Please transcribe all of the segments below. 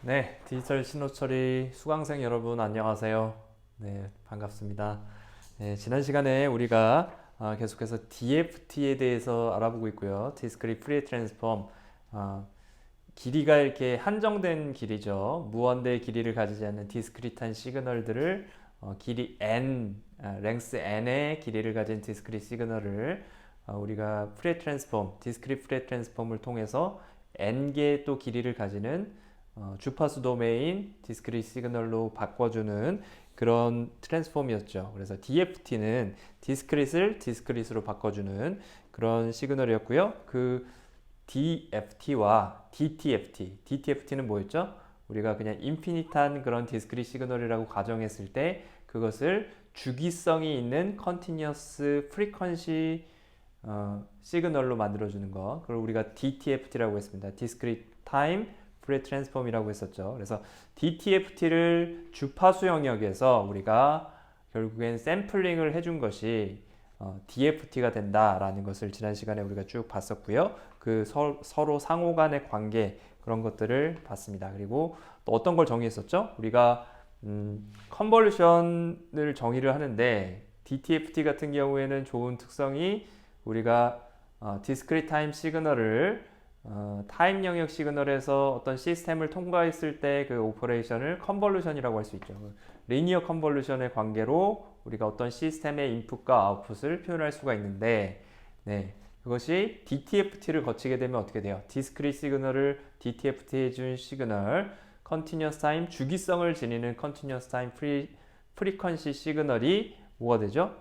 네, 디지털 신호 처리 수강생 여러분 안녕하세요. 네, 반갑습니다. 네, 지난 시간에 우리가 계속해서 DFT에 대해서 알아보고 있고요. Discrete Fourier Transform. 어, 길이가 이렇게 한정된 길이죠. 무한대의 길이를 가지지 않는 디스크리트한 시그널들을 길이 n, 랭스 n의 길이를 가진 디스크리트 시그널을 우리가 프레 트랜스폼, 디스크리트 프레 트랜스폼을 통해서 n개의 또 길이를 가지는 주파수 도메인 디스크리트 시그널로 바꿔주는 그런 트랜스폼이었죠. 그래서 DFT는 디스크릿을 디스크릿으로 바꿔주는 그런 시그널이었고요. 그 DFT와 DTFT는 뭐였죠? 우리가 그냥 인피니트한 그런 디스크릿 시그널이라고 가정했을 때 그것을 주기성이 있는 컨티뉴어스 프리퀀시 시그널로 만들어주는 거, 그걸 우리가 DTFT라고 했습니다. Discrete Time Fourier Transform이라고 했었죠. 그래서 DTFT를 주파수 영역에서 우리가 결국엔 샘플링을 해준 것이 DFT가 된다라는 것을 지난 시간에 우리가 쭉 봤었고요. 그 서로 상호 간의 관계 그런 것들을 봤습니다. 그리고 또 어떤 걸 정의했었죠? 우리가 컨볼루션을 정의를 하는데 DTFT 같은 경우에는 좋은 특성이 우리가 디스크리트 타임 시그널을 타임 영역 시그널에서 어떤 시스템을 통과했을 때 그 오퍼레이션을 컨볼루션이라고 할 수 있죠. 리니어 컨볼루션의 관계로 우리가 어떤 시스템의 인풋과 아웃풋을 표현할 수가 있는데, 네, 그것이 DTFT를 거치게 되면 어떻게 돼요? 디스크리트 시그널을 DTFT 해준 시그널, 컨티뉴어스 타임 주기성을 지니는 컨티뉴어스 타임 프리퀀시 시그널이 뭐가 되죠?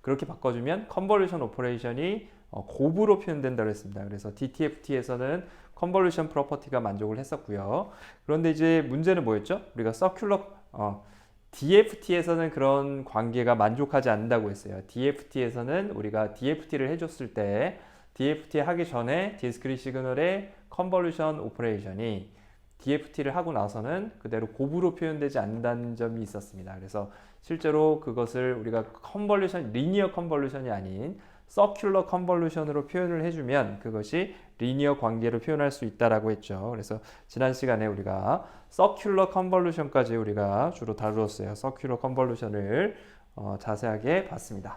그렇게 바꿔주면 컨볼루션 오퍼레이션이 곱으로 표현된다고 했습니다. 그래서 DTFT에서는 컨볼루션 프로퍼티가 만족을 했었고요. 그런데 이제 문제는 뭐였죠? 우리가 서큘러 DFT에서는 그런 관계가 만족하지 않는다고 했어요. DFT에서는 우리가 DFT를 해줬을 때 DFT 하기 전에 디스크릿 시그널의 컨볼루션 오퍼레이션이 DFT를 하고 나서는 그대로 곱으로 표현되지 않는다는 점이 있었습니다. 그래서 실제로 그것을 우리가 컨볼루션, 리니어 컨볼루션이 아닌 서큘러 컨볼루션으로 표현을 해주면 그것이 리니어 관계로 표현할 수 있다라고 했죠. 그래서 지난 시간에 우리가 서큘러 컨볼루션까지 우리가 주로 다루었어요. 서큘러 컨볼루션을 자세하게 봤습니다.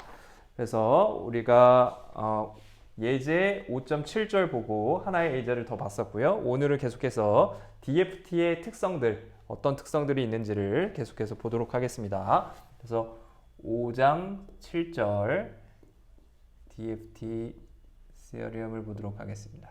그래서 우리가 예제 5.7절 보고 하나의 예제를 더 봤었고요. 오늘은 계속해서 DFT의 특성들, 어떤 특성들이 있는지를 계속해서 보도록 하겠습니다. 그래서 5장 7절 DFT 시어리엄을 보도록 하겠습니다.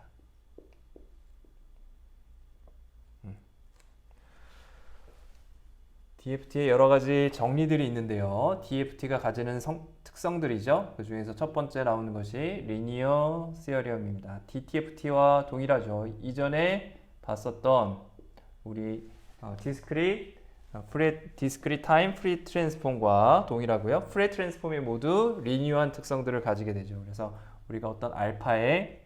DFT에 여러 가지 정리들이 있는데요. DFT가 가지는 특성들이죠. 그 중에서 첫 번째 나오는 것이 리니어 시어리엄입니다. DTFT와 동일하죠. 이전에 봤었던 우리 디스크릿 타임 프리 트랜스폼과 동일하고요. 프리 트랜스폼이 모두 리니어한 특성들을 가지게 되죠. 그래서 우리가 어떤 알파의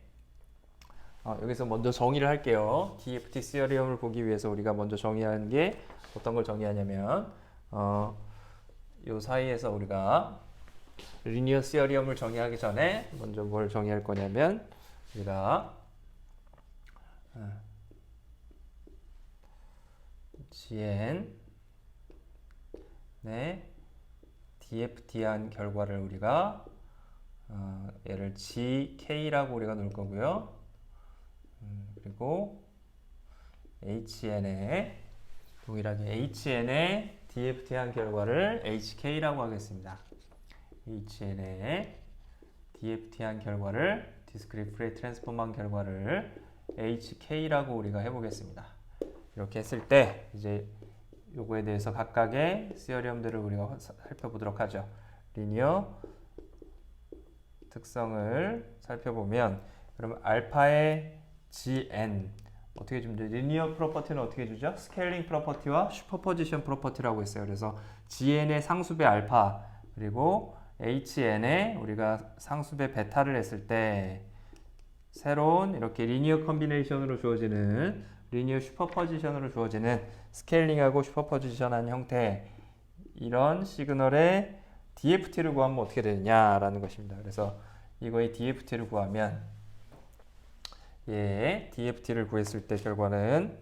여기서 먼저 정의를 할게요. DFT 시어리엄을 보기 위해서 우리가 먼저 정의하는 게 어떤 걸 정의하냐면 요 사이에서 우리가 리니어 시어리엄을 정의하기 전에 먼저 뭘 정의할 거냐면 우리가 GN 네 DFT한 결과를 우리가 얘를 GK라고 우리가 놓을 거고요. 그리고 HN에 동일하게 HN의 DFT한 결과를 HK라고 하겠습니다. HN의 DFT한 결과를 디스크릿 프레이 트랜스폼한 결과를 HK라고 우리가 해보겠습니다. 이렇게 했을 때 이제 요거에 대해서 각각의 시어리엄들을 우리가 살펴보도록 하죠. 리니어 특성을 살펴보면 그러면 알파의 GN 어떻게 주면 돼? 리니어 프로퍼티는 어떻게 주죠? 스케일링 프로퍼티와 슈퍼포지션 프로퍼티라고 했어요. 그래서 GN의 상수배 알파 그리고 HN의 우리가 상수배 베타를 했을 때 새로운 이렇게 리니어 컨비네이션으로 주어지는 리니어 슈퍼포지션으로 주어지는 스케일링하고 슈퍼포지션한 형태 이런 시그널의 DFT를 구하면 어떻게 되느냐라는 것입니다. 그래서 이거의 DFT를 구하면 DFT를 구했을 때 결과는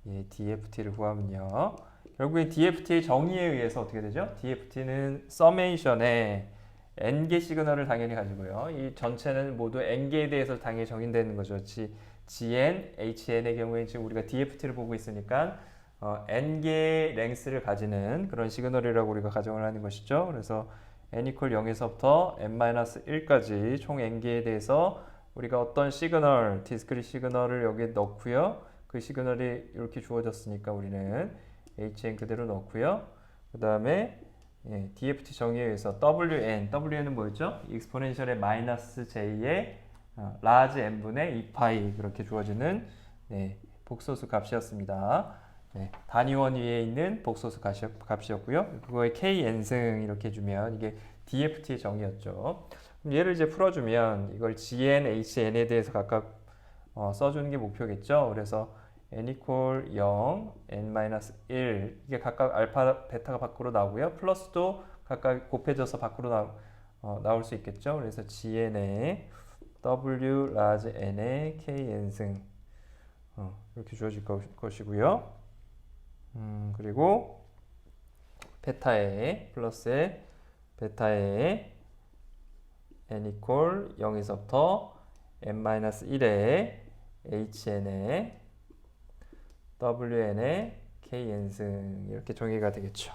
예, DFT를 구하면요. 결국에 DFT의 정의에 의해서 어떻게 되죠? DFT는 서메이션에 n개 시그널을 당연히 가지고요. 이 전체는 모두 n개에 대해서 당연히 정의되는 거죠. gn, hn의 경우에 지금 우리가 DFT를 보고 있으니까 n개의 랭스를 가지는 그런 시그널이라고 우리가 가정을 하는 것이죠. 그래서 n equal 0에서부터 n-1까지 총 n개에 대해서 우리가 어떤 시그널, 디스크릿 시그널을 여기에 넣고요. 그 시그널이 이렇게 주어졌으니까 우리는 hn 그대로 넣고요. 그 다음에 DFT 정의에 의해서 WN은 뭐였죠? 익스포넨셜의 마이너스 j의 라지 n분의 2파이 그렇게 주어지는 복소수 값이었습니다. 단위원 위에 있는 복소수 값이었고요. 그거에 kn승 이렇게 주면 이게 DFT의 정의였죠. 그럼 얘를 이제 풀어주면 이걸 gn, hn에 대해서 각각 써주는 게 목표겠죠. 그래서 n equal 0, n-1 이게 각각 알파, 베타가 밖으로 나오고요. 플러스도 각각 곱해져서 밖으로 나올 수 있겠죠. 그래서 gn에 w 라지 n의 kn승 이렇게 주어질 것이고요. 그리고 베타에 플러스에 베타에 n equal 0에서부터 n-1에 hn에 wn의 kn승 이렇게 정의가 되겠죠.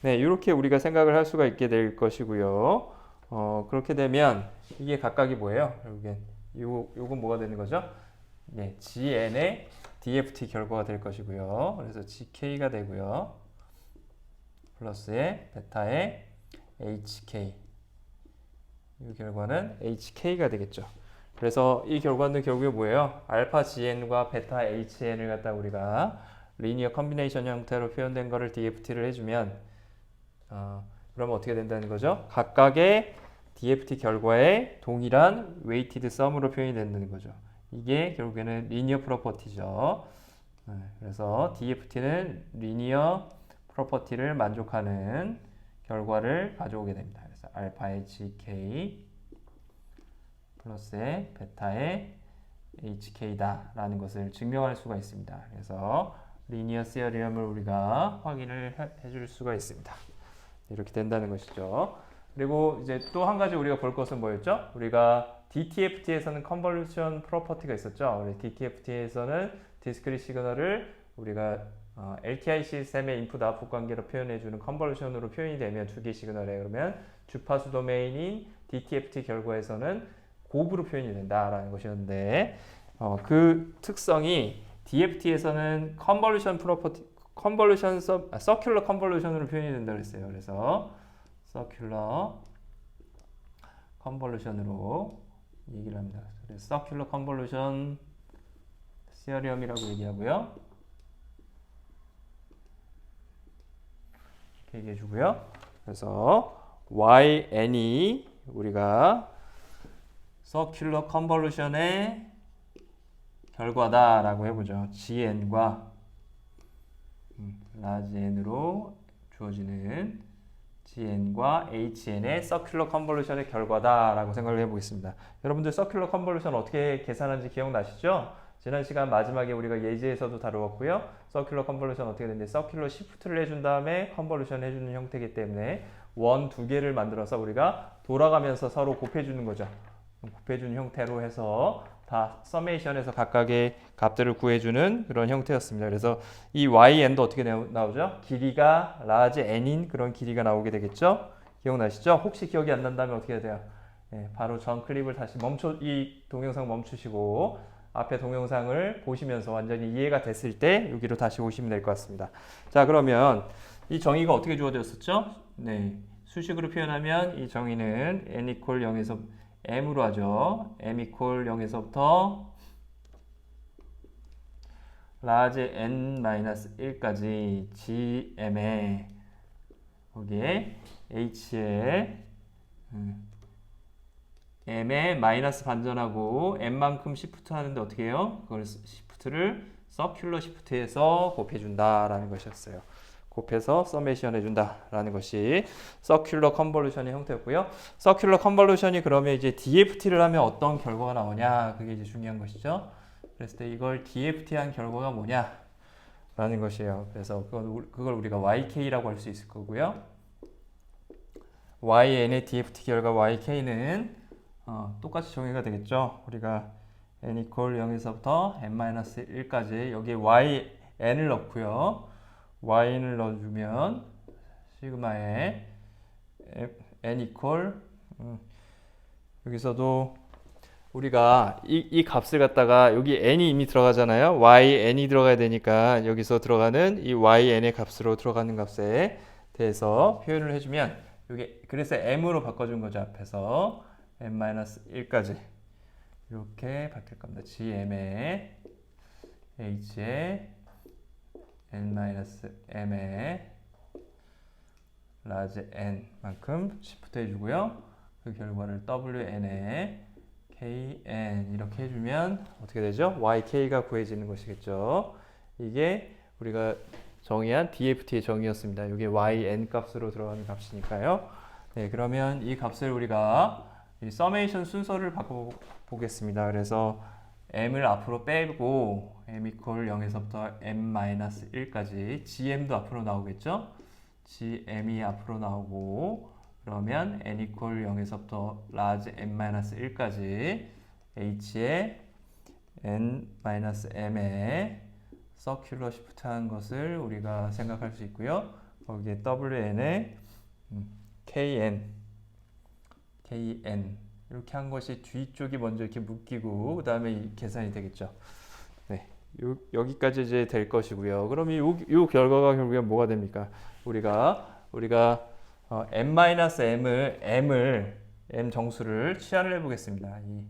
네, 이렇게 우리가 생각을 할 수가 있게 될 것이고요. 그렇게 되면 이게 각각이 뭐예요? 결국엔 요건 뭐가 되는 거죠? 네, gn의 DFT 결과가 될 것이고요. 그래서 gk가 되고요. 플러스에 베타의 hk 이 결과는 hk가 되겠죠. 그래서 이 결과는 결국에 뭐예요? 알파 gn과 베타 hn을 갖다 우리가 리니어 컨비네이션 형태로 표현된 거를 DFT를 해주면 그러면 어떻게 된다는 거죠? 각각의 DFT 결과에 동일한 웨이티드 썸으로 표현이 된다는 거죠. 이게 결국에는 리니어 프로퍼티죠. 그래서 DFT는 리니어 프로퍼티를 만족하는 결과를 가져오게 됩니다. 그래서 알파의 gk 플러스의 베타의 hk다 라는 것을 증명할 수가 있습니다. 그래서 리니어 시어리엄을 우리가 확인을 해줄 수가 있습니다. 이렇게 된다는 것이죠. 그리고 이제 또 한 가지 우리가 볼 것은 뭐였죠? 우리가 DTFT에서는 컨볼루션 프로퍼티가 있었죠. DTFT에서는 디스크릿 시그널을 우리가 LTI 시스템의 인풋 아웃풋 관계로 표현해주는 컨볼루션으로 표현이 되면 두 개의 시그널에 그러면 주파수 도메인인 DTFT 결과에서는 곱으로 표현이 된다라는 것이었는데 그 특성이 DFT에서는 서큘러 컨볼루션으로 표현이 된다고 했어요. 그래서 서큘러 컨볼루션으로 얘기를 합니다. 그래서 서큘러 컨볼루션 시어리엄이라고 얘기하고요. 이렇게 얘기해 주고요. 그래서 YN이 우리가 서큘러 컨볼루션의 결과다라고 해보죠. GN과 라지 N으로 주어지는 GN과 HN의 서큘러 컨볼루션의 결과다라고 생각을 해보겠습니다. 여러분들 서큘러 컨볼루션 어떻게 계산하는지 기억나시죠? 지난 시간 마지막에 우리가 예제에서도 다루었고요. 서큘러 컨볼루션 어떻게 되는데 서큘러 시프트를 해준 다음에 컨볼루션 해주는 형태이기 때문에 원 두 개를 만들어서 우리가 돌아가면서 서로 곱해주는 거죠. 곱해주는 형태로 해서 다 서메이션에서 각각의 값들을 구해주는 그런 형태였습니다. 그래서 이 YN도 어떻게 나오죠? 길이가 라지 N인 그런 길이가 나오게 되겠죠? 기억나시죠? 혹시 기억이 안 난다면 어떻게 해야 돼요? 바로 전 클립을 다시 이 동영상 멈추시고 앞에 동영상을 보시면서 완전히 이해가 됐을 때 여기로 다시 오시면 될 것 같습니다. 자, 그러면 이 정의가 어떻게 주어졌었죠? 네, 수식으로 표현하면 이 정의는 n equal 0에서 m으로 하죠. m equal 0에서부터 라지 n-1까지 gm에 거기에 h에 m에 마이너스 반전하고 m만큼 시프트 하는데 어떻게 해요? 그걸 시프트를 서큘러 시프트에서 곱해준다라는 것이었어요. 곱해서 서메이션 해준다라는 것이 서큘러 컨볼루션의 형태였고요. 서큘러 컨볼루션이 그러면 이제 DFT를 하면 어떤 결과가 나오냐, 그게 이제 중요한 것이죠. 그랬을 때 이걸 DFT한 결과가 뭐냐? 라는 것이에요. 그래서 그걸 우리가 YK라고 할 수 있을 거고요. YN의 DFT 결과 YK는 똑같이 정의가 되겠죠. 우리가 n equal 0에서부터 n-1까지 여기에 YN을 넣고요. YN을 넣어주면 시그마에 n equal 여기서도 우리가 이 값을 갖다가 여기 n이 이미 들어가잖아요. yn이 들어가야 되니까 여기서 들어가는 이 yn의 값으로 들어가는 값에 대해서 표현을 해주면 여기 그래서 m으로 바꿔준 거죠. 앞에서 n-1까지 이렇게 바뀔 겁니다. gm에 h에 n-m에 large n만큼 시프트 해주고요. 그 결과를 wn에 kn 이렇게 해주면 어떻게 되죠? yk가 구해지는 것이겠죠. 이게 우리가 정의한 DFT의 정의였습니다. 이게 yn 값으로 들어가는 값이니까요. 네, 그러면 이 값을 우리가 이 서메이션 순서를 바꿔보겠습니다. 그래서 m을 앞으로 빼고 m equal 0에서부터 m-1까지 gm도 앞으로 나오겠죠. gm이 앞으로 나오고 그러면 n equal 0에서부터 large n-1까지 h에 n-m에 서큘러 시프트한 것을 우리가 생각할 수 있고요. 거기에 wn에 kn 이렇게 한 것이 뒤쪽이 먼저 이렇게 묶이고 그 다음에 계산이 되겠죠. 네, 여기까지 이제 될 것이고요. 그럼 이 결과가 결국엔 뭐가 됩니까? 우리가 n-m을 m 정수를 치환을 해보겠습니다. 이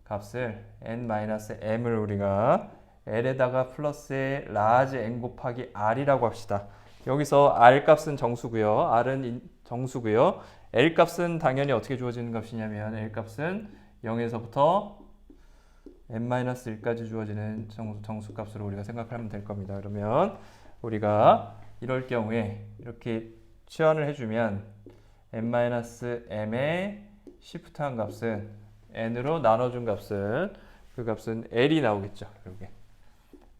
값을 n-m을 우리가 l에다가 플러스에 large n 곱하기 r이라고 합시다. 여기서 r 값은 정수고요. r은 정수고요. L 값은 당연히 어떻게 주어지는 값이냐면 L 값은 0에서부터 n-1까지 주어지는 정수 값으로 우리가 생각하면 될 겁니다. 그러면 우리가 이럴 경우에 이렇게 치환을 해주면 n-m의 시프트한 값은 n으로 나눠준 값은 그 값은 L이 나오겠죠. 결국에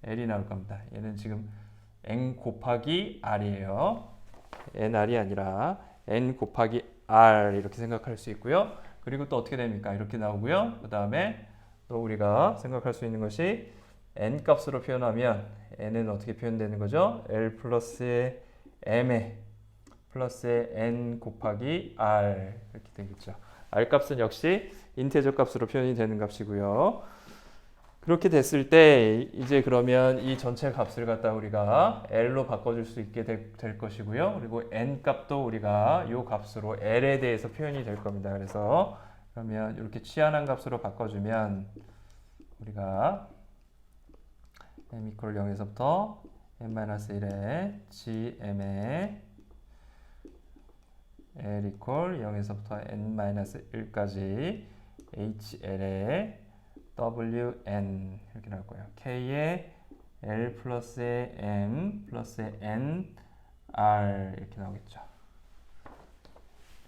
L이 나올 겁니다. 얘는 지금 n 곱하기 r이에요. nr이 아니라 n 곱하기 r 이렇게 생각할 수 있고요. 그리고 또 어떻게 됩니까? 이렇게 나오고요. 그 다음에 또 우리가 생각할 수 있는 것이 n 값으로 표현하면 n은 어떻게 표현되는 거죠? l 플러스의 m에 플러스의 n 곱하기 r 이렇게 되겠죠. r 값은 역시 인테저 값으로 표현이 되는 값이고요. 그렇게 됐을 때 이제 그러면 이 전체 값을 갖다 우리가 L로 바꿔줄 수 있게 될 것이고요. 그리고 N 값도 우리가 이 값으로 L에 대해서 표현이 될 겁니다. 그래서 그러면 이렇게 치환한 값으로 바꿔주면 우리가 m equal 0에서부터 n-1에 gm에 L equal 0에서부터 n-1까지 hl에 wn 이렇게 나올 거예요. k에 l 플러스에 m 플러스에 n r 이렇게 나오겠죠.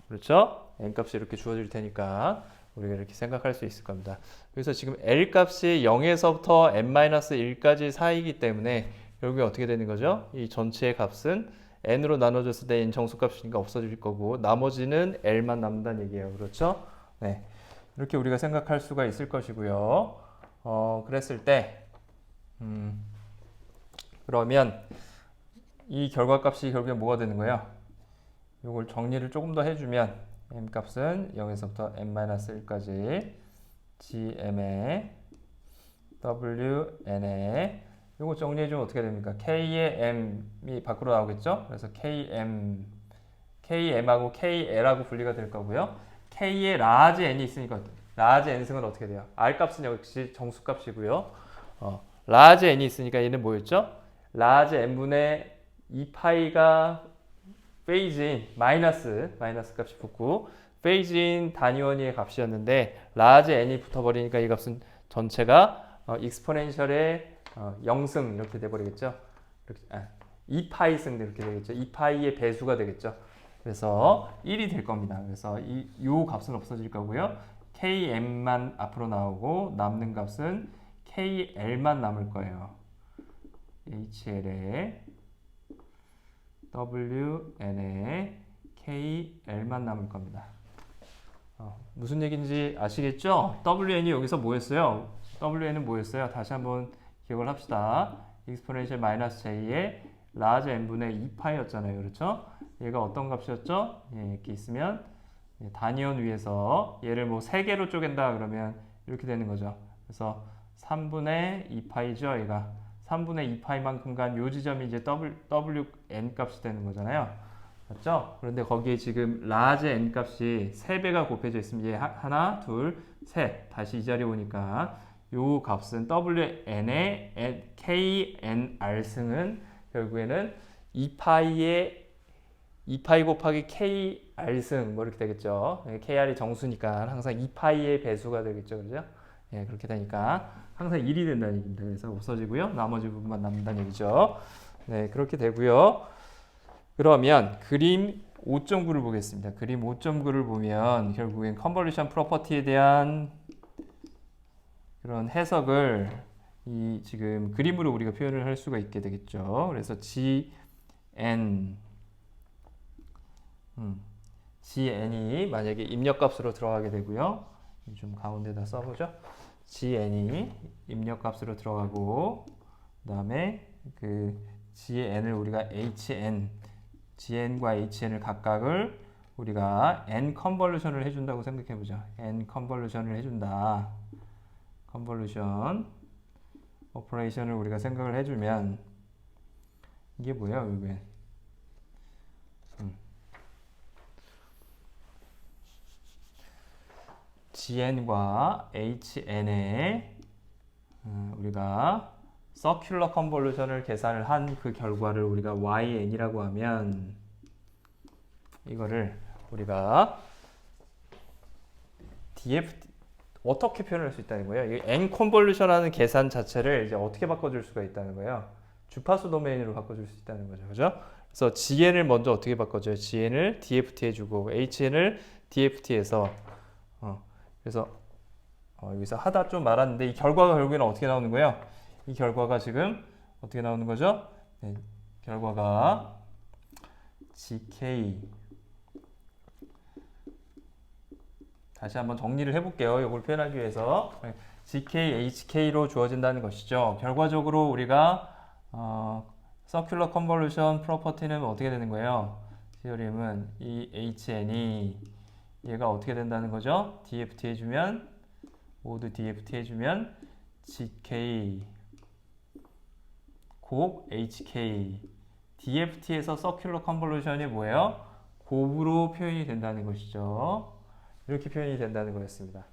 그렇죠? n 값이 이렇게 주어질 테니까 우리가 이렇게 생각할 수 있을 겁니다. 그래서 지금 l 값이 0에서부터 n-1까지 사이이기 때문에 결국에 어떻게 되는 거죠? 이 전체의 값은 n으로 나눠졌을 때 n 정수값이니까 없어질 거고 나머지는 l만 남는다는 얘기예요. 그렇죠? 네. 이렇게 우리가 생각할 수가 있을 것이고요. 그랬을 때 그러면 이 결과값이 결국에 뭐가 되는 거예요? 이걸 정리를 조금 더 해주면 m 값은 0에서부터 n-1까지 gm에 wn에 이거 정리해주면 어떻게 됩니까? k의 m이 밖으로 나오겠죠? 그래서 km하고 kl하고 분리가 될 거고요. k에 large n이 있으니까 large n승은 어떻게 돼요? r 값은 역시 정수값이고요. large n이 있으니까 얘는 뭐였죠? large n분의 2파이가 페이지인 마이너스 값이 붙고 페이지인 단위원위의 값이었는데 large n이 붙어버리니까 이 값은 전체가 익스포넨셜의 0승 이렇게 돼버리겠죠. 2파이승 이렇게 되겠죠. 2파이의 배수가 되겠죠. 그래서 1이 될 겁니다. 그래서 이 값은 없어질 거고요. KM만 앞으로 나오고 남는 값은 KL만 남을 거예요. HL에 WN에 KL만 남을 겁니다. 무슨 얘기인지 아시겠죠? WN이 여기서 뭐였어요? WN은 뭐였어요? 다시 한번 기억을 합시다. exponential 마이너스 j의 large n분의 2파이였잖아요. 그렇죠? 얘가 어떤 값이었죠? 이렇게 있으면 단위원 위에서 얘를 뭐 3개로 쪼갠다 그러면 이렇게 되는 거죠. 그래서 3분의 2파이죠. 얘가 3분의 2파이만큼 간 요 지점이 이제 WN 값이 되는 거잖아요. 맞죠? 그런데 거기에 지금 large n 값이 3배가 곱해져 있으면 얘 하나, 둘, 셋 다시 이 자리에 오니까 요 값은 WN의 KNR승은 결국에는 2파이 곱하기 KR승 뭐 이렇게 되겠죠. KR이 정수니까 항상 2파이의 배수가 되겠죠. 그죠? 예, 그렇게 되니까 항상 1이 된다는 얘기입니다. 그래서 없어지고요. 나머지 부분만 남는다는 얘기죠. 네, 그렇게 되고요. 그러면 그림 5.9를 보겠습니다. 그림 5.9를 보면 결국엔 컨볼루션 프로퍼티에 대한 그런 해석을 이 지금 그림으로 우리가 표현을 할 수가 있게 되겠죠. 그래서 GN이 만약에 입력값으로 들어가게 되고요. 좀 가운데다 써보죠. GN이 입력값으로 들어가고 그 다음에 그 GN을 우리가 GN과 HN을 각각을 우리가 N 컨볼루션을 해준다고 생각해보죠. N 컨볼루션을 해준다. 컨볼루션 오퍼레이션을 우리가 생각을 해주면 이게 뭐예요? 이게 GN과 HN에 우리가 서큘러 컨볼루션을 계산을 한 그 결과를 우리가 YN이라고 하면 이거를 우리가 DFT 어떻게 표현할 수 있다는 거예요? 이 N 컨볼루션 하는 계산 자체를 이제 어떻게 바꿔줄 수가 있다는 거예요? 주파수 도메인으로 바꿔줄 수 있다는 거죠. 그죠? 그래서 GN을 먼저 어떻게 바꿔줘요? GN을 DFT 해주고 HN을 DFT해서 그래서 여기서 하다 좀 말았는데 이 결과가 결국에는 어떻게 나오는 거예요? 이 결과가 지금 어떻게 나오는 거죠? 네, 결과가 GK 다시 한번 정리를 해볼게요. 이걸 표현하기 위해서 GK, HK로 주어진다는 것이죠. 결과적으로 우리가 서큘러 컨볼루션 프로퍼티는 어떻게 되는 거예요? 티어림은 이 HN이 얘가 어떻게 된다는 거죠? DFT 해주면 모두 DFT 해주면 GK 곱 HK DFT에서 서큘러 컨볼루션이 뭐예요? 곱으로 표현이 된다는 것이죠. 이렇게 표현이 된다는 거였습니다.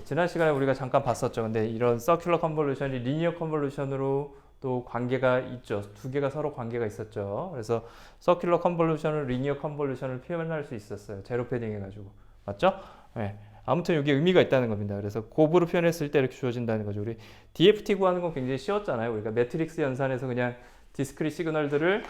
지난 시간에 우리가 잠깐 봤었죠. 근데 이런 서큘러 컨볼루션이 리니어 컨볼루션으로 또 관계가 있죠. 두 개가 서로 관계가 있었죠. 그래서 서큘러 컨볼루션을 리니어 컨볼루션을 표현할 수 있었어요. 제로 패딩 해가지고. 맞죠? 네. 아무튼 이게 의미가 있다는 겁니다. 그래서 곱으로 표현했을 때 이렇게 주어진다는 거죠. 우리 DFT 구하는 건 굉장히 쉬웠잖아요. 우리가 매트릭스 연산에서 그냥 디스크릿 시그널들을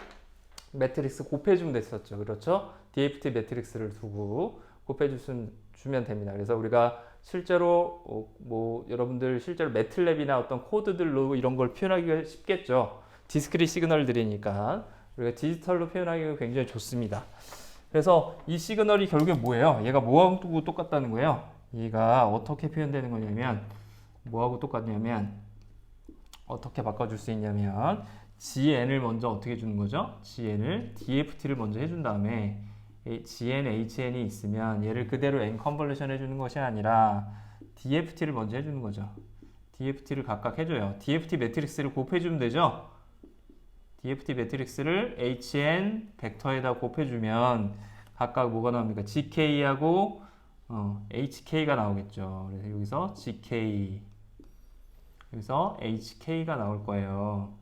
매트릭스 곱해주면 됐었죠. 그렇죠? DFT 매트릭스를 두고 곱해주면 됩니다. 그래서 우리가 실제로 뭐 여러분들 실제로 매틀랩이나 어떤 코드들로 이런 걸 표현하기가 쉽겠죠. 디스크릿 시그널들이니까 우리가 디지털로 표현하기가 굉장히 좋습니다. 그래서 이 시그널이 결국에 뭐예요? 얘가 뭐하고 똑같다는 거예요? 얘가 어떻게 표현되는 거냐면 뭐하고 똑같냐면 어떻게 바꿔줄 수 있냐면 GN을 먼저 어떻게 주는 거죠? GN을 DFT를 먼저 해준 다음에 GN, HN이 있으면 얘를 그대로 N 컨볼루션 해주는 것이 아니라 DFT를 먼저 해주는 거죠. DFT를 각각 해줘요. DFT 매트릭스를 곱해주면 되죠? DFT 매트릭스를 HN 벡터에다 곱해주면 각각 뭐가 나옵니까? GK하고 HK가 나오겠죠. 그래서 여기서 GK 여기서 HK가 나올 거예요.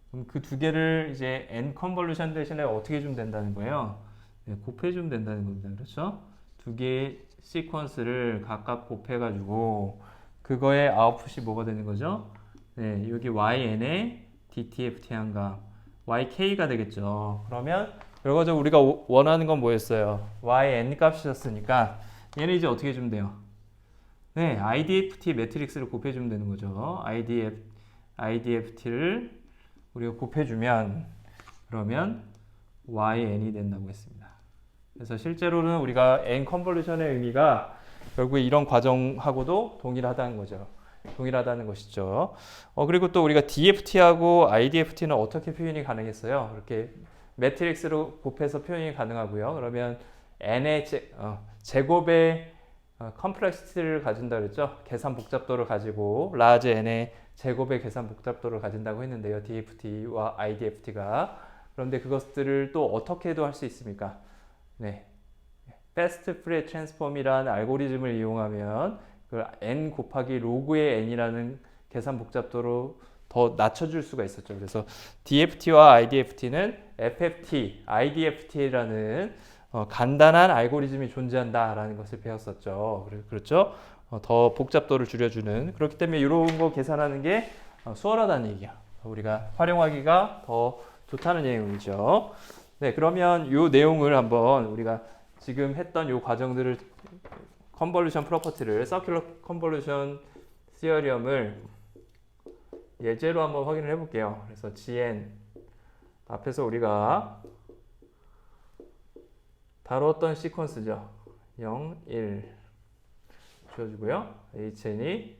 그럼 그 두 개를 이제 N 컨볼루션 대신에 어떻게 해주면 된다는 거예요? 네, 곱해주면 된다는 겁니다. 그렇죠? 두 개의 시퀀스를 각각 곱해가지고 그거의 아웃풋이 뭐가 되는 거죠? 네, 여기 YN의 DTFT한 값 YK가 되겠죠. 그러면 결과적으로 우리가 원하는 건 뭐였어요? YN 값이었으니까 얘는 이제 어떻게 해주면 돼요? 네, IDFT 매트릭스를 곱해주면 되는 거죠. IDFT를 우리가 곱해주면 그러면yn이 된다고 했습니다. 그래서 실제로는 우리가 n 컨볼루션의 의미가 결국에 이런 과정하고도 동일하다는 거죠. 동일하다는 것이죠. 그리고 또 우리가 DFT하고 IDFT는 어떻게 표현이 가능했어요? 그렇게 매트릭스로 곱해서 표현이 가능하고요. 그러면 n의 제곱의 컴플렉시티를 가진다 그랬죠. 계산 복잡도를 가지고 라지 n의 제곱의 계산 복잡도를 가진다고 했는데요. DFT와 IDFT가. 그런데 그것들을 또 어떻게도 할 수 있습니까? 네. 패스트 프레 트랜스폼이라는 알고리즘을 이용하면 그 n 곱하기 로그의 n이라는 계산 복잡도로 더 낮춰줄 수가 있었죠. 그래서 DFT와 IDFT는 FFT, IDFT라는 간단한 알고리즘이 존재한다라는 것을 배웠었죠. 그렇죠? 더 복잡도를 줄여주는. 그렇기 때문에 이런 거 계산하는 게 수월하다는 얘기야. 우리가 활용하기가 더 좋다는 내용이죠. 네, 그러면 이 내용을 한번 우리가 지금 했던 이 과정들을 컨볼루션 프로퍼티를 서큘러 컨볼루션 시어리엄을 예제로 한번 확인을 해볼게요. 그래서 gn 앞에서 우리가 다루었던 시퀀스죠. 0, 1 주어지고요. hn이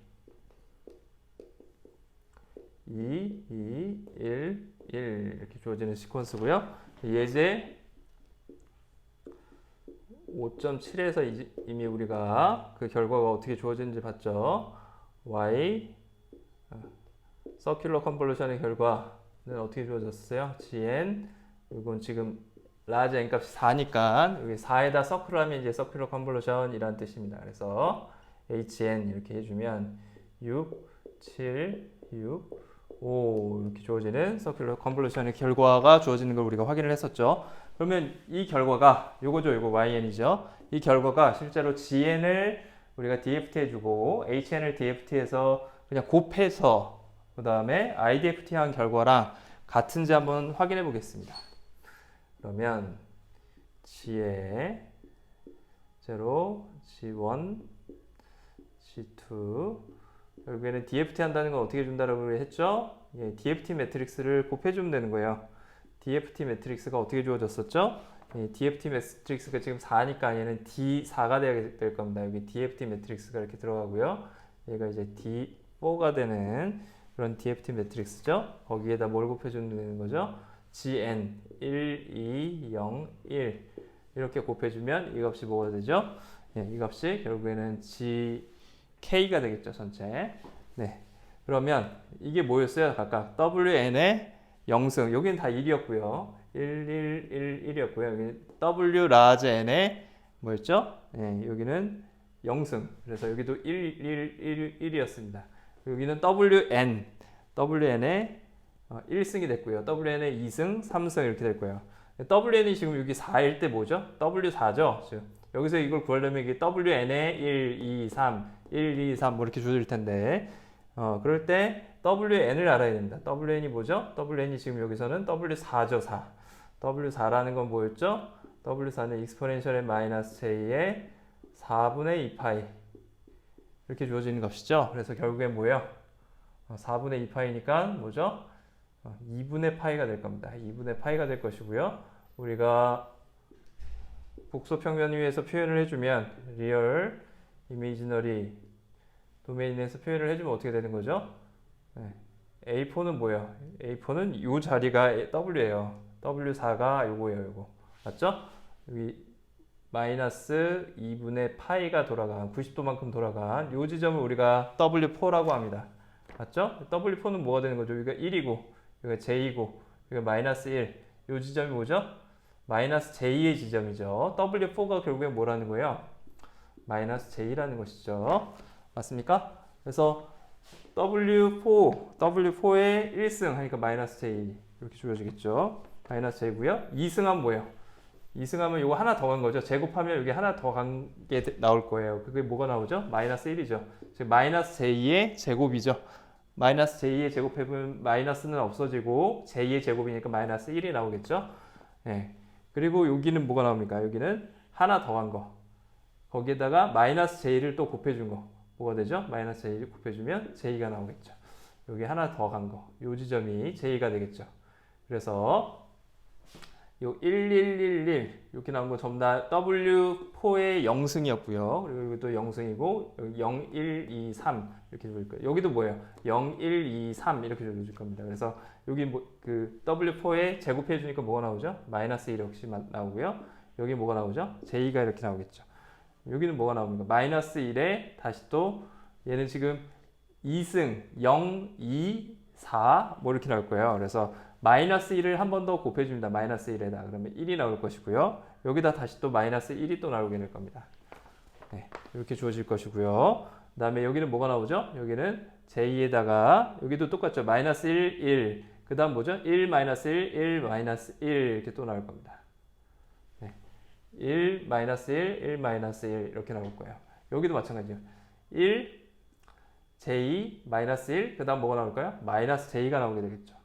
2, 2, 1, 1 이렇게 주어지는 시퀀스고요. 예제 5.7에서 이미 우리가 그 결과가 어떻게 주어지는지 봤죠. y 서큘러 컨볼루션의 결과는 어떻게 주어졌어요? gn 이건 지금 라지 n 값이 4니까 여기 4에다 서클하면 이제 서큘러 컨볼루션이라는 뜻입니다. 그래서 hn 이렇게 해주면 6, 7, 6, 5 이렇게 주어지는 서큘러 컨볼루션의 결과가 주어지는 걸 우리가 확인을 했었죠. 그러면 이 결과가 요거죠. 요거 yn이죠. 이 결과가 실제로 gn을 우리가 dft 해주고 hn을 dft해서 그냥 곱해서 그 다음에 idft 한 결과랑 같은지 한번 확인해 보겠습니다. 그러면 g에 0, g1, g2 결국에는 dft 한다는 건 어떻게 준다라고 했죠? 예, dft 매트릭스를 곱해주면 되는 거예요. dft 매트릭스가 어떻게 주어졌었죠? 예, dft 매트릭스가 지금 4니까 얘는 d4가 될 겁니다. 여기 dft 매트릭스가 이렇게 들어가고요. 얘가 이제 d4가 되는 그런 dft 매트릭스죠. 거기에다 뭘 곱해주면 되는 거죠? gn 1, 2, 0, 1 이렇게 곱해주면 이 값이 뭐가 되죠? 예, 이 값이 결국에는 gk가 되겠죠. 전체. 네. 그러면 이게 뭐였어요? 각각 wn의 0승 여기는 다 1이었고요. 1, 1, 1, 1이었고요. 여기 w 라지 n의 뭐였죠? 예, 여기는 0승. 그래서 여기도 1, 1, 1, 1이었습니다. 여기는 wn의 1승이 됐고요. wn의 2승, 3승 이렇게 될 거예요. wn이 지금 여기 4일 때 뭐죠? w4죠? 지금 여기서 이걸 구하려면 이게 wn의 1, 2, 3, 1, 2, 3 뭐 이렇게 주어질 텐데 그럴 때 wn을 알아야 됩니다. wn이 뭐죠? wn이 지금 여기서는 w4죠. 4. w4라는 건 뭐였죠? w4는 익스포넨셜의 마이너스 j의 4분의 2파이 이렇게 주어지는 값이죠. 그래서 결국엔 뭐예요? 4분의 2파이니까 뭐죠? 2분의 파이가 될 겁니다. 2분의 파이가 될 것이고요. 우리가 복소평면 위에서 표현을 해주면 리얼, 이미지너리 도메인에서 표현을 해주면 어떻게 되는 거죠? 네. A4는 뭐예요? A4는 이 자리가 W예요. W4가 요거예요. 요거. 맞죠? 여기 마이너스 2분의 파이가 돌아간 90도만큼 돌아간 요 지점을 우리가 W4라고 합니다. 맞죠? W4는 뭐가 되는 거죠? 여기가 1이고 여기가 J이고 여기가 마이너스 1. 요 지점이 뭐죠? 마이너스 J의 지점이죠. W4가 결국엔 뭐라는 거예요? 마이너스 J라는 것이죠. 맞습니까? 그래서 W4의 1승 하니까 마이너스 J 이렇게 주어지겠죠. 마이너스 J고요. 2승하면 뭐예요? 2승하면 이거 하나 더 간 거죠. 제곱하면 여기 하나 더 간 게 나올 거예요. 그게 뭐가 나오죠? 마이너스 1이죠. 즉 마이너스 J의 제곱이죠. 마이너스 J의 제곱해보면 마이너스는 없어지고 J의 제곱이니까 마이너스 1이 나오겠죠. 네. 그리고 여기는 뭐가 나옵니까? 여기는 하나 더 간 거. 거기에다가 마이너스 J를 또 곱해준 거. 뭐가 되죠? 마이너스 J를 곱해주면 J가 나오겠죠. 여기 하나 더 간 거. 요 지점이 J가 되겠죠. 그래서 요 1111 이렇게 나온 거 전부 다 W4의 0승이었고요. 그리고 이것도 0승이고 여기 0, 1, 2, 3 이렇게 줄 거예요. 여기도 뭐예요? 0, 1, 2, 3 이렇게 줄 겁니다. 그래서 여기 그 W4에 제곱해 주니까 뭐가 나오죠? 마이너스 1 역시 나오고요. 여기 뭐가 나오죠? J가 이렇게 나오겠죠. 여기는 뭐가 나옵니까? 마이너스 1에 다시 또 얘는 지금 2승 0, 2, 4 뭐 이렇게 나올 거예요. 그래서 마이너스 1을 한 번 더 곱해줍니다. 마이너스 1에다. 그러면 1이 나올 것이고요. 여기다 다시 또 마이너스 1이 또 나오게 될 겁니다. 네, 이렇게 주어질 것이고요. 그 다음에 여기는 뭐가 나오죠? 여기는 J에다가 여기도 똑같죠. 마이너스 1, 1. 그 다음 뭐죠? 1, 마이너스 1, 1, 마이너스 1 이렇게 또 나올 겁니다. 네, 1, 마이너스 1, 1, 마이너스 1 이렇게 나올 거예요. 여기도 마찬가지예요. 1, J, 마이너스 1. 그 다음 뭐가 나올까요? 마이너스 J가 나오게 되겠죠.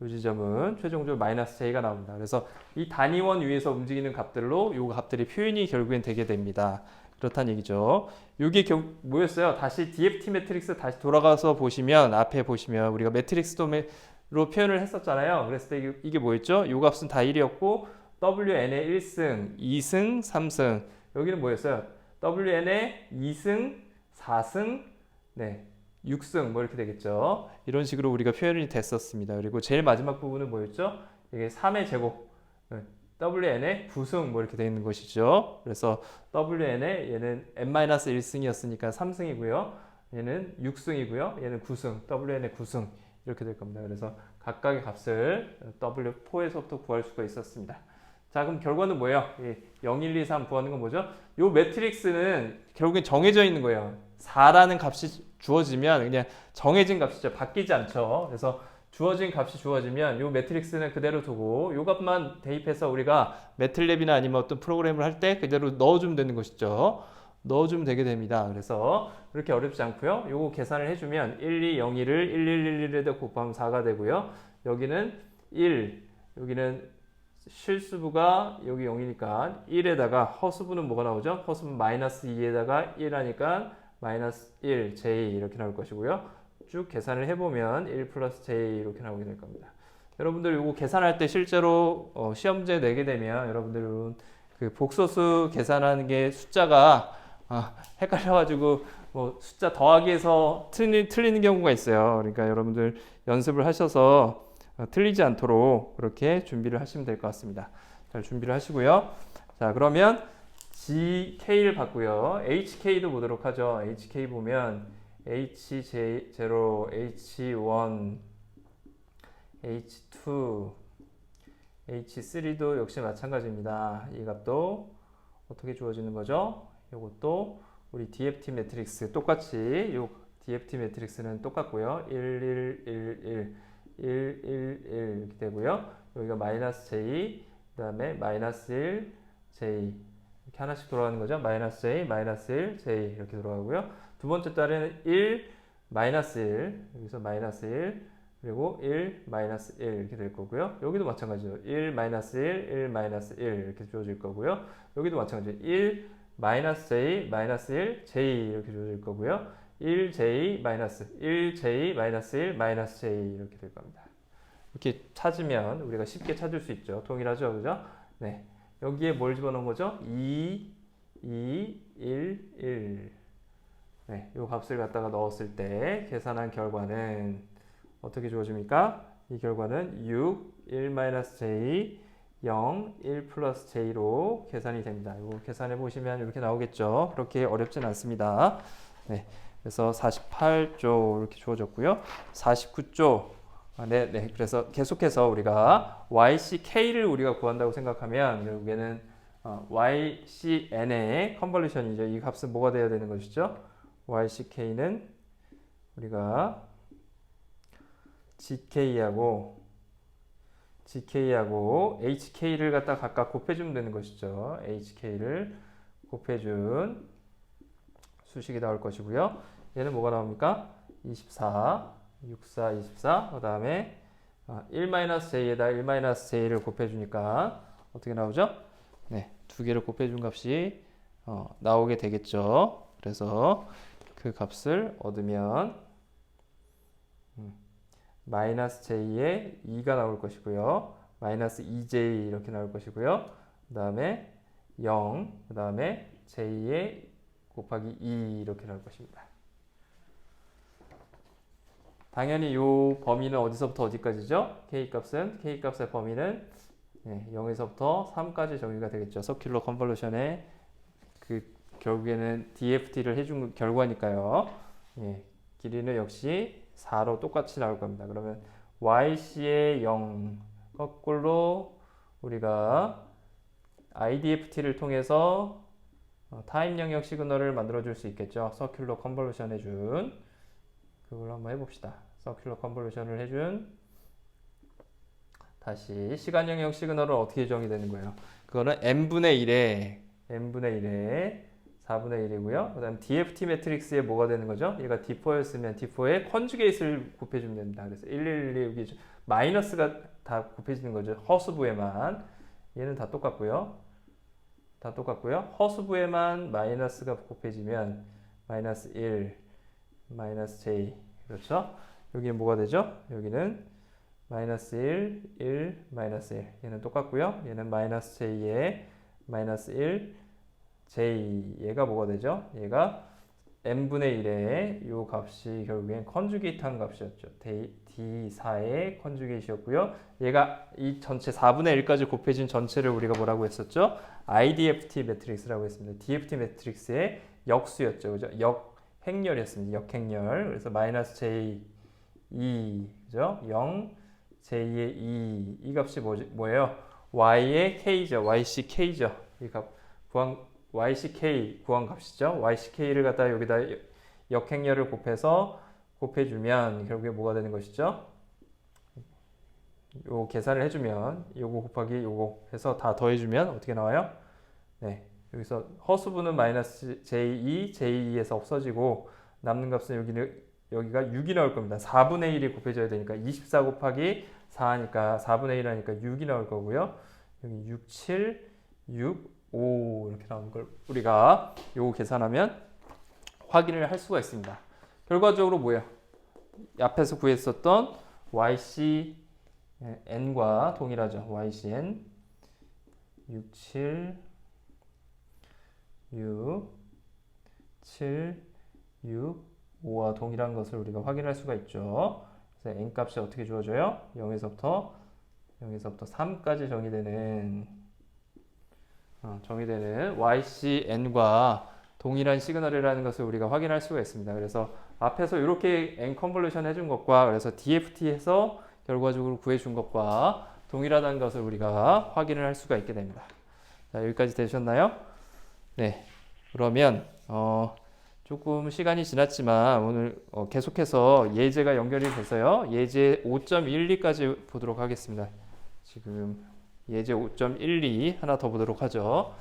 이 지점은 최종적으로 마이너스 J가 나옵니다. 그래서 이 단위원 위에서 움직이는 값들로 이 값들이 표현이 결국엔 되게 됩니다. 그렇다는 얘기죠. 이게 뭐였어요? 다시 DFT 매트릭스 다시 돌아가서 보시면 앞에 보시면 우리가 매트릭스로 표현을 했었잖아요. 그랬을 때 이게 뭐였죠? 이 값은 다 1이었고 WN의 1승, 2승, 3승. 여기는 뭐였어요? WN의 2승, 4승, 네. 6승 뭐 이렇게 되겠죠. 이런 식으로 우리가 표현이 됐었습니다. 그리고 제일 마지막 부분은 뭐였죠? 이게 3의 제곱 WN의 9승 뭐 이렇게 되어 있는 것이죠. 그래서 WN의 얘는 n-1승이었으니까 3승이고요. 얘는 6승이고요. 얘는 9승, WN의 9승 이렇게 될 겁니다. 그래서 각각의 값을 W4에서부터 구할 수가 있었습니다. 자, 그럼 결과는 뭐예요? 0, 1, 2, 3 구하는 건 뭐죠? 이 매트릭스는 결국엔 정해져 있는 거예요. 4라는 값이 주어지면 그냥 정해진 값이죠. 바뀌지 않죠. 그래서 주어진 값이 주어지면 이 매트릭스는 그대로 두고 이 값만 대입해서 우리가 매틀랩이나 아니면 어떤 프로그램을 할 때 그대로 넣어주면 되는 것이죠. 넣어주면 되게 됩니다. 그래서 그렇게 어렵지 않고요. 요거 계산을 해주면 1, 2, 0, 1을 1, 1, 1, 1에다 곱하면 4가 되고요. 여기는 1, 여기는 실수부가 여기 0이니까 1에다가 허수부는 뭐가 나오죠? 허수부 마이너스 2에다가 1 하니까 마이너스 1, J 이렇게 나올 것이고요. 쭉 계산을 해보면 1 플러스 J 이렇게 나오게 될 겁니다. 여러분들 이거 계산할 때 실제로 시험제 내게 되면 여러분들 그 복소수 계산하는 게 숫자가 헷갈려가지고 뭐 숫자 더하기에서 틀리는 경우가 있어요. 그러니까 여러분들 연습을 하셔서 틀리지 않도록 그렇게 준비를 하시면 될 것 같습니다. 잘 준비를 하시고요. 자, 그러면 GK를 봤고요. HK도 보도록 하죠. HK 보면 HJ0, H1, H2, H3도 역시 마찬가지입니다. 이 값도 어떻게 주어지는 거죠? 이것도 우리 DFT 매트릭스 똑같이 이 DFT 매트릭스는 똑같고요. 1, 1, 1, 1, 1, 1, 1 이렇게 되고요. 여기가 마이너스 J, 그 다음에 마이너스 1, J 이렇게 하나씩 돌아가는 거죠. 마이너스 J, 마이너스 1, J 이렇게 돌아가고요. 두 번째 달에는 1, 마이너스 1, 여기서 마이너스 1, 그리고 1, 마이너스 1 이렇게 될 거고요. 여기도 마찬가지죠. 1, 마이너스 1, 1, 마이너스 1 이렇게 주어질 거고요. 여기도 마찬가지죠. 1, 마이너스 J, 마이너스 1, J 이렇게 주어질 거고요. 1J, 마이너스 1J, 마이너스 1, 마이너스 J 이렇게 될 겁니다. 이렇게 찾으면 우리가 쉽게 찾을 수 있죠. 동일하죠. 그죠? 네. 여기에 뭘 집어넣은 거죠? 2, 2, 1, 1. 네, 이 값을 갖다가 넣었을 때 계산한 결과는 어떻게 주어집니까? 이 결과는 6, 1-j, 0, 1 플러스 j로 계산이 됩니다. 이거 계산해 보시면 이렇게 나오겠죠. 그렇게 어렵진 않습니다. 네, 그래서 48조 이렇게 주어졌고요. 49조. 네. 그래서 계속해서 우리가 YCK를 우리가 구한다고 생각하면 결국에는 YCN의 컨볼루션이죠. 이 값은 뭐가 돼야 되는 것이죠? YCK는 우리가 GK하고 HK를 갖다 각각 곱해주면 되는 것이죠. HK를 곱해준 수식이 나올 것이고요. 얘는 뭐가 나옵니까? 24, 64, 24. 그 다음에 1-j에다 1-j를 곱해주니까 어떻게 나오죠? 네, 두 개를 곱해준 값이 나오게 되겠죠. 그래서 그 값을 얻으면 마이너스 j에 2가 나올 것이고요. 마이너스 2j 이렇게 나올 것이고요. 그 다음에 0, 그 다음에 j에 곱하기 2 이렇게 나올 것입니다. 당연히 이 범위는 어디서부터 어디까지죠? K값의 범위는 0에서부터 3까지 정의가 되겠죠. 서큘러 컨볼루션의 결국에는 DFT를 해준 결과니까요. 길이는 역시 4로 똑같이 나올 겁니다. 그러면 YC의 0 거꾸로 우리가 IDFT를 통해서 타임 영역 시그널을 만들어 줄 수 있겠죠. 서큘러 컨볼루션 해준 그걸로 한번 해봅시다. 서큘러 컨볼루션을 해준 다시 시간 영역 시그널은 어떻게 정의되는 거예요? 그거는 n분의 1에 4분의 1이고요. 그 다음 DFT 매트릭스에 뭐가 되는 거죠? 얘가 D4였으면 D4에 컨주게이트를 곱해주면 됩니다. 그래서 1112 여기 마이너스가 다 곱해지는 거죠. 허수부에만. 얘는 다 똑같고요. 허수부에만 마이너스가 곱해지면 마이너스 1, 마이너스 j. 그렇죠? 여기는 뭐가 되죠? 여기는 마이너스 1, 마이너스 1. 얘는 똑같고요. 얘는 마이너스 j에 마이너스 1, j. 얘가 뭐가 되죠? 얘가 n분의 1의 이 값이 결국엔 컨주게이트한 값이었죠. D4의 컨주게이트였고요. 얘가 이 전체 4분의 1까지 곱해진 전체를 우리가 뭐라고 했었죠? IDFT 매트릭스라고 했습니다. DFT 매트릭스의 역수였죠. 그죠? 역행렬이었습니다. 역행렬. 그래서 마이너스 j2, 그죠? 0, j의 2. 이 값이 뭐예요? y의 k죠. yck죠. 이 값, yck 구한 값이죠. yck를 갖다 여기다 역행렬을 곱해주면 결국에 뭐가 되는 것이죠? 요 계산을 해주면 요거 곱하기 요거 해서 다 더해주면 어떻게 나와요? 네, 여기서 허수부는 마이너스 j2, j2에서 없어지고 남는 값은 여기가 6이 나올 겁니다. 4분의 1이 곱해져야 되니까 24 곱하기 4하니까 4분의 1 하니까 6이 나올 거고요. 여기 6, 7, 6, 5 이렇게 나오는 걸 우리가 요거 계산하면 확인을 할 수가 있습니다. 결과적으로 뭐예요? 앞에서 구했었던 YCN과 동일하죠. YCN 6, 7, 6, 7, 6, 5와 동일한 것을 우리가 확인할 수가 있죠. 그래서 N값이 어떻게 주어져요? 0에서부터 3까지 정의되는 YCN과 동일한 시그널이라는 것을 우리가 확인할 수가 있습니다. 그래서 앞에서 이렇게 N 컨볼루션 해준 것과 그래서 DFT에서 결과적으로 구해준 것과 동일하다는 것을 우리가 확인을 할 수가 있게 됩니다. 자, 여기까지 되셨나요? 네. 그러면 조금 시간이 지났지만 오늘 계속해서 예제가 연결이 돼서요. 예제 5.12까지 보도록 하겠습니다. 지금 예제 5.12 하나 더 보도록 하죠.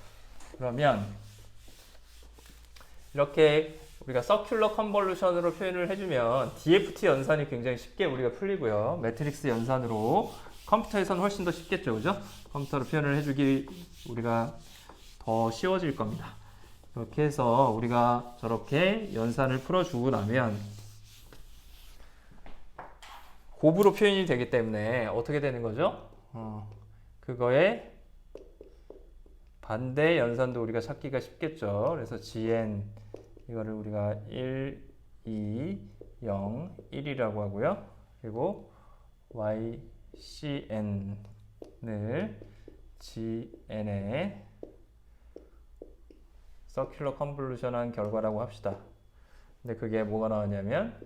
그러면 이렇게 우리가 서큘러 컨볼루션으로 표현을 해주면 DFT 연산이 굉장히 쉽게 우리가 풀리고요. 매트릭스 연산으로 컴퓨터에서는 훨씬 더 쉽겠죠. 그죠? 컴퓨터로 표현을 해주기 우리가 더 쉬워질 겁니다. 이렇게 해서 우리가 저렇게 연산을 풀어주고 나면 곱으로 표현이 되기 때문에 어떻게 되는 거죠? 그거에 반대 연산도 우리가 찾기가 쉽겠죠. 그래서 GN 이거를 우리가 1, 2, 0, 1이라고 하고요. 그리고 YCN을 GN의 서큘러 컨볼루션한 결과라고 합시다. 근데 그게 뭐가 나왔냐면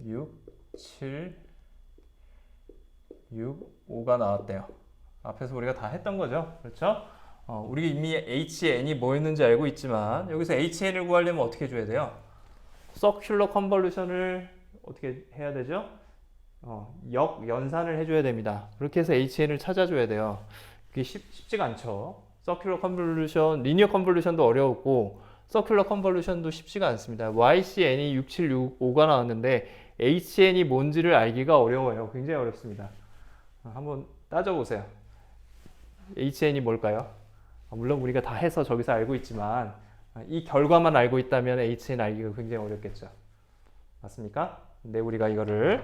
6, 7, 6, 5가 나왔대요. 앞에서 우리가 다 했던 거죠. 그렇죠? 우리가 이미 HN이 뭐였는지 알고 있지만 여기서 HN을 구하려면 어떻게 해줘야 돼요? 서큘러 컨볼루션을 어떻게 해야 되죠? 역연산을 해줘야 됩니다. 그렇게 해서 HN을 찾아줘야 돼요. 그게 쉽지가 않죠. 서큘러 컨볼루션, 리니어 컨볼루션도 어려웠고 서큘러 컨볼루션도 쉽지가 않습니다. YCN이 6, 7, 6, 5가 나왔는데 HN이 뭔지를 알기가 어려워요. 굉장히 어렵습니다. 한번 따져보세요. HN이 뭘까요? 물론 우리가 다 해서 저기서 알고 있지만 이 결과만 알고 있다면 HN 알기가 굉장히 어렵겠죠. 맞습니까? 근데 우리가 이거를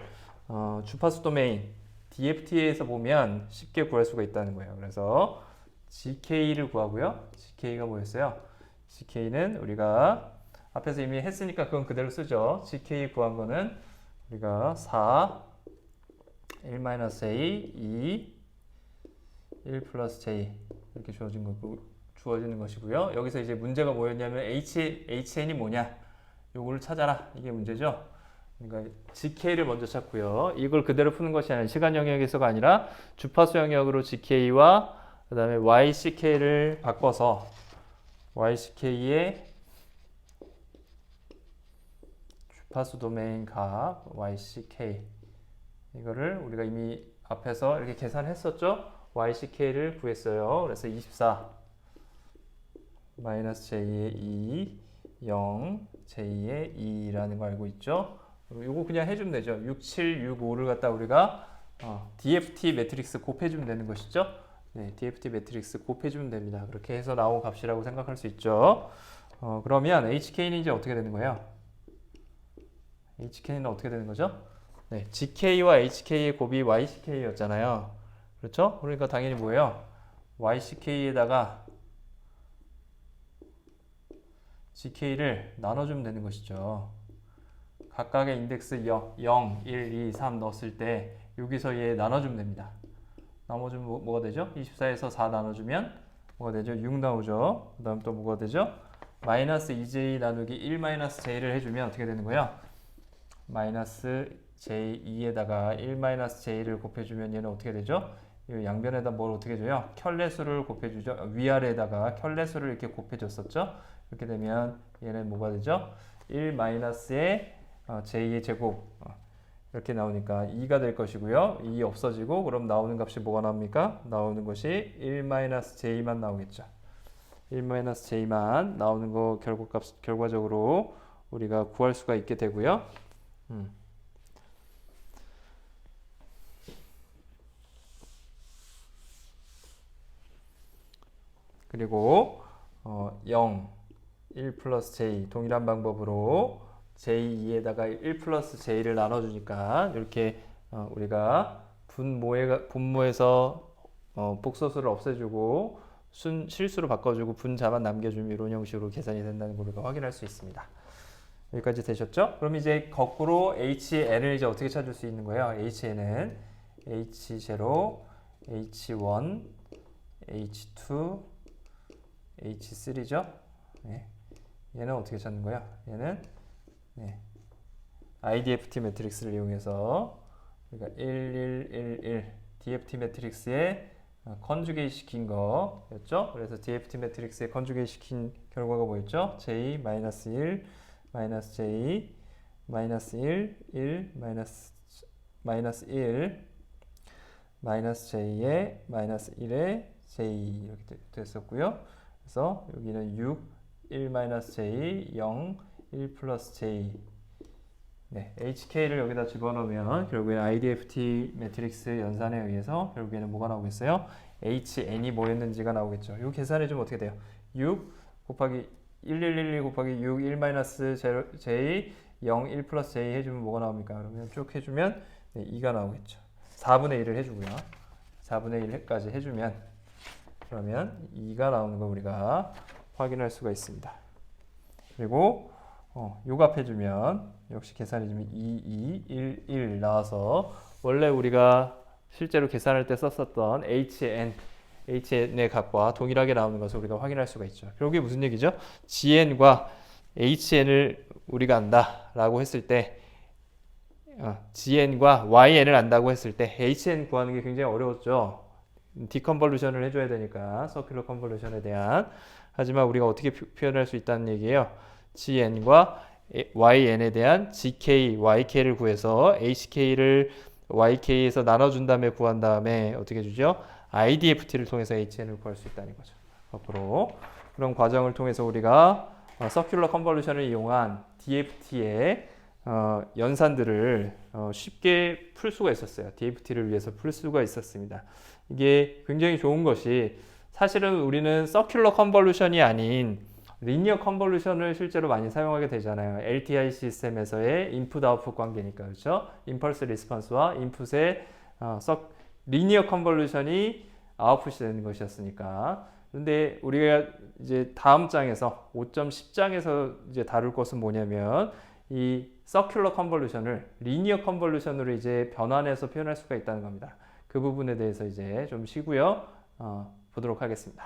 주파수 도메인 DFT에서 보면 쉽게 구할 수가 있다는 거예요. 그래서 GK를 구하고요. GK가 뭐였어요? GK는 우리가 앞에서 이미 했으니까 그건 그대로 쓰죠. GK 구한 거는 우리가 4, 1-a, 2, 1 플러스 j 이렇게 주어지는 것이고요. 여기서 이제 문제가 뭐였냐면 HN이 뭐냐? 요거를 찾아라. 이게 문제죠. 그러니까 GK를 먼저 찾고요. 이걸 그대로 푸는 것이 아니라 시간 영역에서가 아니라 주파수 영역으로 GK와 그 다음에 YCK를 바꿔서 YCK의 주파수 도메인 값 YCK 이거를 우리가 이미 앞에서 이렇게 계산했었죠. YCK를 구했어요. 그래서 24 마이너스 J의 2 0 J의 2라는 거 알고 있죠. 이거 그냥 해주면 되죠. 6, 7, 6, 5를 갖다 우리가 DFT 매트릭스 곱해주면 되는 것이죠. 네, DFT 매트릭스 곱해주면 됩니다. 그렇게 해서 나온 값이라고 생각할 수 있죠. 그러면 HK는 이제 어떻게 되는 거예요? HK는 어떻게 되는 거죠? 네, GK와 HK의 곱이 YCK였잖아요. 그렇죠? 그러니까 당연히 뭐예요? YCK에다가 GK를 나눠주면 되는 것이죠. 각각의 인덱스 0, 1, 2, 3 넣었을 때 여기서 얘 나눠주면 됩니다. 나눠주면 뭐가 되죠? 24에서 4 나눠주면 뭐가 되죠? 6 나오죠. 그 다음 또 뭐가 되죠? 마이너스 2j 나누기 1 마이너스 j를 해주면 어떻게 되는 거예요? 마이너스 j2에다가 1 마이너스 j를 곱해주면 얘는 어떻게 되죠? 이 양변에다 뭘 어떻게 줘요? 켤레수를 곱해주죠. 위아래에다가 켤레수를 이렇게 곱해줬었죠. 이렇게 되면 얘는 뭐가 되죠? 1 마이너스의 j의 제곱 이렇게 나오니까 2가 될 것이고요. 2 없어지고 그럼 나오는 값이 뭐가 나옵니까? 나오는 것이 1 마이너스 j만 나오겠죠. 1 마이너스 j만 나오는 거 결과적으로 우리가 구할 수가 있게 되고요. 그리고 0, 1 플러스 j 동일한 방법으로 j2에다가 1 플러스 j를 나눠주니까 이렇게 우리가 분모에서 복소수를 없애주고 실수로 바꿔주고 분자만 남겨주면 이런 형식으로 계산이 된다는 걸 우리가 확인할 수 있습니다. 여기까지 되셨죠? 그럼 이제 거꾸로 HN을 이제 어떻게 찾을 수 있는 거예요? HN은 H0, H1, H2, H3죠? 네. 얘는 어떻게 찾는 거야? 얘는 IDFT 매트릭스를 이용해서 그러니까 1, 1, 1, 1 DFT 매트릭스에 컨주게이트 시킨 거였죠? 그래서 DFT 매트릭스에 컨주게이트 시킨 결과가 뭐였죠? J, 마이너스 1, 마이너스 J, 마이너스 1, 1, 마이너스 1, 마이너스 J에 마이너스 1에 J 이렇게 됐었고요. 그래서 여기는 6, 1 마이너스 J, 0, 1 플러스 J. 네, HK를 여기다 집어넣으면 결국에 IDFT 매트릭스 연산에 의해서 결국에는 뭐가 나오겠어요? HN이 뭐였는지가 나오겠죠. 이 계산해 주면 어떻게 돼요? 6 곱하기 1111 곱하기 6, 1 마이너스 J, 0, 1 플러스 J 해주면 뭐가 나옵니까? 그러면 쭉 해주면 2가 나오겠죠. 4분의 1을 해주고요. 4분의 1까지 해주면 그러면 2가 나오는 거 우리가 확인할 수가 있습니다. 그리고 요갑해주면 역시 계산해주면 2, 2, 1, 1 나와서 원래 우리가 실제로 계산할 때 썼었던 HN의 값과 동일하게 나오는 것을 우리가 확인할 수가 있죠. 결국에 무슨 얘기죠? GN과 HN을 우리가 안다라고 했을 때 GN과 YN을 안다고 했을 때 HN 구하는 게 굉장히 어려웠죠. 디컨볼루션을 해줘야 되니까 서큘러 컨볼루션에 대한 하지만 우리가 어떻게 표현할 수 있다는 얘기예요. GN과 YN에 대한 GK, YK를 구해서 HK를 YK에서 나눠준 다음에 구한 다음에 어떻게 주죠? IDFT를 통해서 HN을 구할 수 있다는 거죠. 앞으로 그런 과정을 통해서 우리가 서큘러 컨볼루션을 이용한 DFT의 연산들을 쉽게 풀 수가 있었어요. DFT를 위해서 풀 수가 있었습니다. 이게 굉장히 좋은 것이 사실은 우리는 서큘러 컨볼루션이 아닌 리니어 컨볼루션을 실제로 많이 사용하게 되잖아요. LTI 시스템에서의 인풋 아웃풋 관계니까 그렇죠? 임펄스 리스폰스와 인풋의 리니어 컨볼루션이 아웃풋이 되는 것이었으니까. 근데 우리가 이제 다음 장에서 5.10장에서 이제 다룰 것은 뭐냐면 이 서큘러 컨볼루션을 리니어 컨볼루션으로 이제 변환해서 표현할 수가 있다는 겁니다. 그 부분에 대해서 이제 좀 쉬고요. 보도록 하겠습니다.